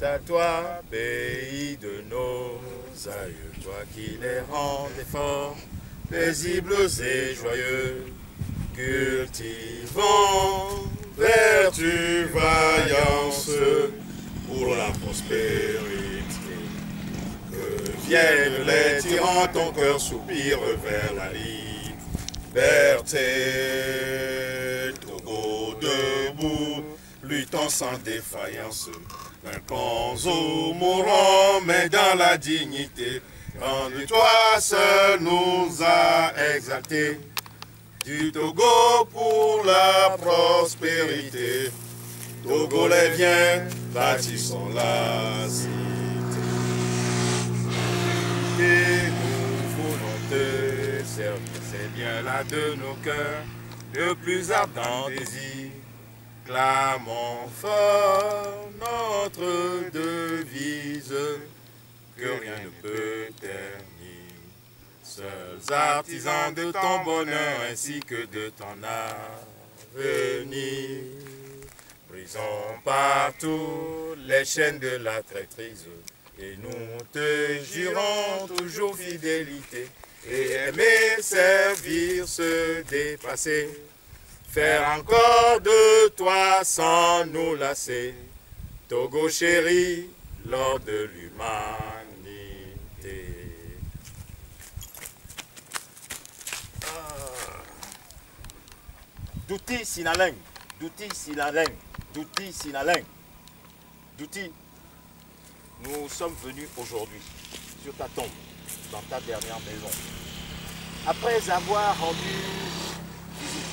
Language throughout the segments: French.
à toi, pays de nos aïeux, toi qui les rendais forts, paisibles et joyeux, cultivons vertu, vaillance pour la prospérité. Que viennent les tyrans, ton cœur soupire vers la liberté. Togo debout, luttant sans défaillance, vainquons ou mourons, mais dans la dignité. Quand toi seul nous a exaltés, du Togo pour la prospérité. Togolais, viens, bâtissons la cité. Et nous voulons te servir, c'est bien là de nos cœurs, le plus ardent désir. Clamons fort notre devise, que rien ne peut ternir. Seuls artisans de ton bonheur ainsi que de ton avenir. Brisons partout les chaînes de la traîtrise et nous te jurons toujours fidélité et aimer, servir, se dépasser. Faire encore de toi sans nous lasser. Togo chéri, lors de l'humanité. Douti sinaleng, douti sinaleng, douti sinaleng. Douti, nous sommes venus aujourd'hui sur ta tombe, dans ta dernière maison. Après avoir rendu visite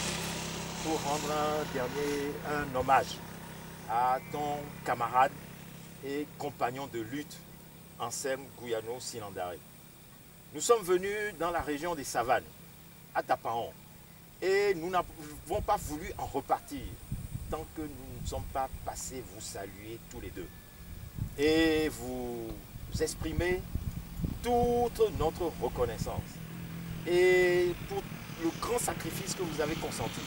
pour rendre un hommage à ton camarade et compagnon de lutte, Anselme Guyano Sinandare. Nous sommes venus dans la région des Savanes, à Tapaon, et nous n'avons pas voulu en repartir tant que nous ne sommes pas passés vous saluer tous les deux et vous exprimer toute notre reconnaissance et pour le grand sacrifice que vous avez consenti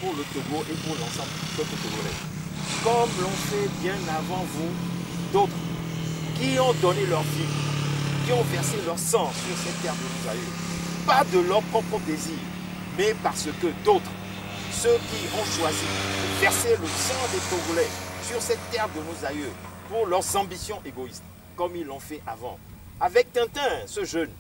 pour le Togo et pour l'ensemble du peuple togolais. Comme l'ont fait bien avant vous d'autres qui ont donné leur vie, qui ont versé leur sang sur cette terre de nos aïeux. Pas de leur propre désir, mais parce que d'autres, ceux qui ont choisi de verser le sang des Togolais sur cette terre de nos aïeux pour leurs ambitions égoïstes, comme ils l'ont fait avant. Avec Tintin, ce jeune,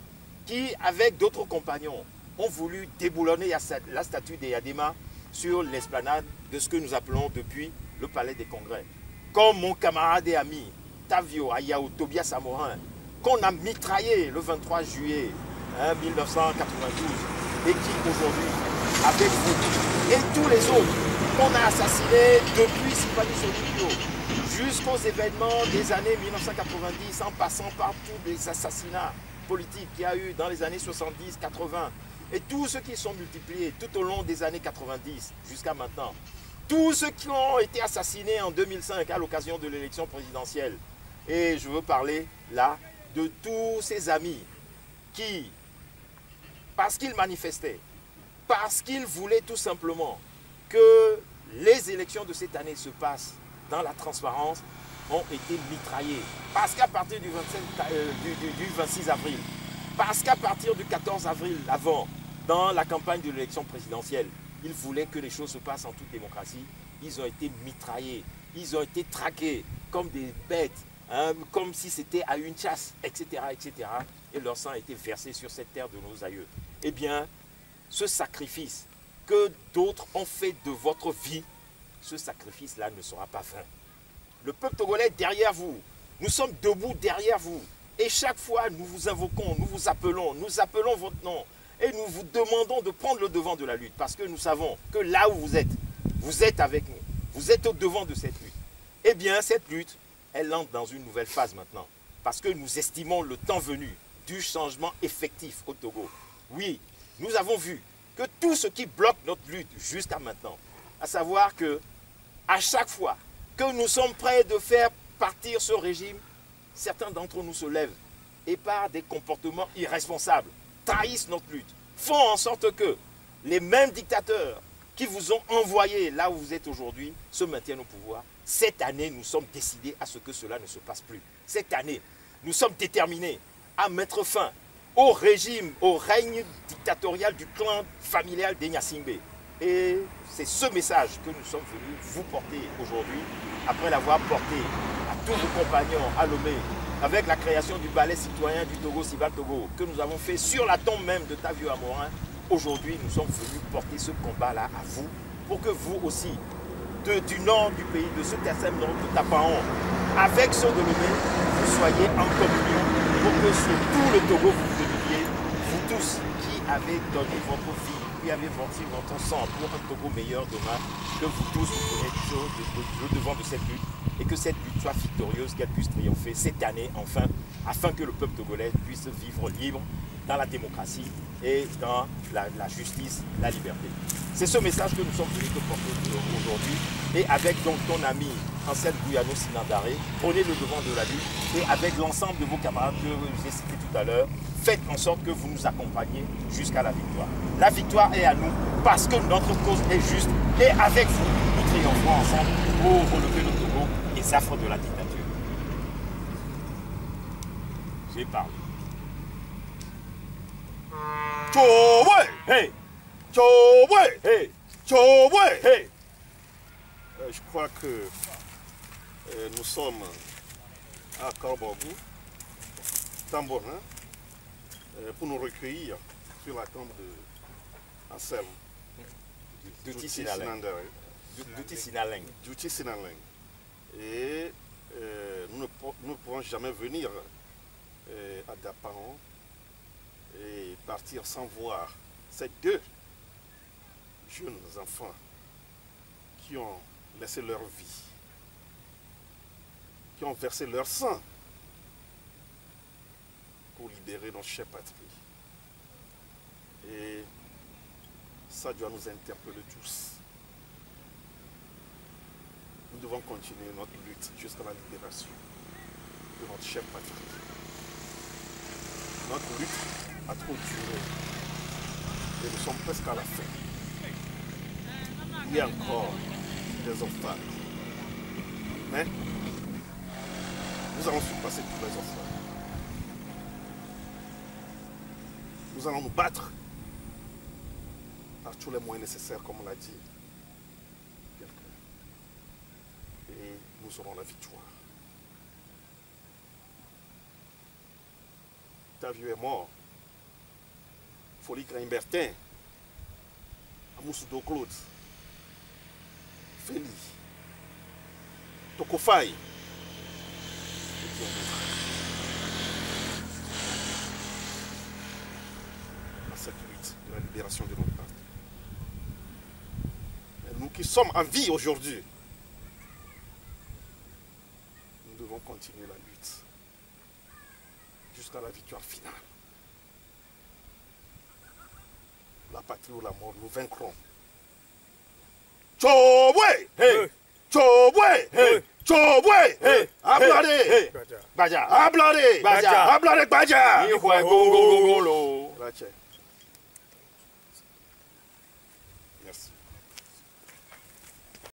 qui, avec d'autres compagnons, ont voulu déboulonner la statue des Yadema sur l'esplanade de ce que nous appelons depuis le palais des congrès. Comme mon camarade et ami Tavio Ayao Tobias Amorin, qu'on a mitraillé le 23 juillet 1992 et qui aujourd'hui, avec vous et tous les autres qu'on a assassinés depuis Sipani Solibio jusqu'aux événements des années 1990 en passant par tous les assassinats politiques qu'il y a eu dans les années 70, 80 et tous ceux qui sont multipliés tout au long des années 90 jusqu'à maintenant. Tous ceux qui ont été assassinés en 2005 à l'occasion de l'élection présidentielle. Et je veux parler là de tous ces amis qui, parce qu'ils manifestaient, parce qu'ils voulaient tout simplement que les élections de cette année se passent dans la transparence, ont été mitraillés. Parce qu'à partir du 26 avril, parce qu'à partir du 14 avril avant, dans la campagne de l'élection présidentielle, ils voulaient que les choses se passent en toute démocratie. Ils ont été mitraillés, ils ont été traqués comme des bêtes, hein, comme si c'était à une chasse, etc., etc. Et leur sang a été versé sur cette terre de nos aïeux. Eh bien, ce sacrifice que d'autres ont fait de votre vie, ce sacrifice-là ne sera pas vain. Le peuple togolais est derrière vous. Nous sommes debout derrière vous. Et chaque fois, nous vous invoquons, nous appelons votre nom. Et nous vous demandons de prendre le devant de la lutte. Parce que nous savons que là où vous êtes avec nous. Vous êtes au devant de cette lutte. Eh bien, cette lutte, elle entre dans une nouvelle phase maintenant. Parce que nous estimons le temps venu du changement effectif au Togo. Oui, nous avons vu que tout ce qui bloque notre lutte jusqu'à maintenant, à savoir que à chaque fois que nous sommes prêts de faire partir ce régime, certains d'entre nous se lèvent et par des comportements irresponsables, trahissent notre lutte, font en sorte que les mêmes dictateurs qui vous ont envoyé là où vous êtes aujourd'hui se maintiennent au pouvoir. Cette année, nous sommes décidés à ce que cela ne se passe plus. Cette année, nous sommes déterminés à mettre fin au régime, au règne dictatorial du clan familial des Gnassingbé. Et c'est ce message que nous sommes venus vous porter aujourd'hui, après l'avoir porté à tous vos compagnons à Lomé, avec la création du ballet citoyen du Togo, Sival Togo, que nous avons fait sur la tombe même de Tavio Amorin. Aujourd'hui, nous sommes venus porter ce combat-là à vous, pour que vous aussi, du nord du pays, de ce Tassem nord de Tapaon, avec ceux de Lomé, vous soyez en communion, pour que sur tout le Togo, vous deveniez, vous tous qui avez donné votre vie, qui avez versé votre sang pour un Togo meilleur demain, que vous tous vous preniez le devant de cette lutte, et que cette lutte soit victorieuse, qu'elle puisse triompher cette année, enfin, afin que le peuple togolais puisse vivre libre dans la démocratie et dans la justice, la liberté. C'est ce message que nous sommes venus te porter aujourd'hui. Et avec donc ton ami Ansel Gouyano Sinandare, prenez le devant de la lutte. Et avec l'ensemble de vos camarades que j'ai cités tout à l'heure, faites en sorte que vous nous accompagniez jusqu'à la victoire. La victoire est à nous parce que notre cause est juste. Et avec vous, nous triompherons ensemble pour relever le Togo des affres de la dictature. J'ai parlé. Hey! Hey! Hey! Je crois que nous sommes à Kalbogu, Tamborin, pour nous recueillir sur la tombe de Ansel Duti Sinaleng. Et nous ne pourrons jamais venir à Dapaon et partir sans voir ces deux jeunes enfants qui ont laissé leur vie, qui ont versé leur sang pour libérer notre chère patrie. Et ça doit nous interpeller tous. Nous devons continuer notre lutte jusqu'à la libération de notre chère patrie. Notre lutte a trop duré et nous sommes presque à la fin. Il y a encore des obstacles. Mais nous allons surpasser tous les obstacles. Nous allons nous battre par tous les moyens nécessaires, comme on l'a dit. Et nous aurons la victoire. Tavio est mort. Folie Grimbertin. Amoussoudo Claude. Feli. Tokofai. Dans cette lutte de la libération de notre patrie. Et nous qui sommes en vie aujourd'hui, nous devons continuer la lutte jusqu'à la victoire finale. La patrie ou la mort, nous vaincrons. Chobwe! Hey! Chobwe! Hey! Chobwe! Hey! Ablade! Baja! Ablade! Baja! Ablade! Baja! Gongolo!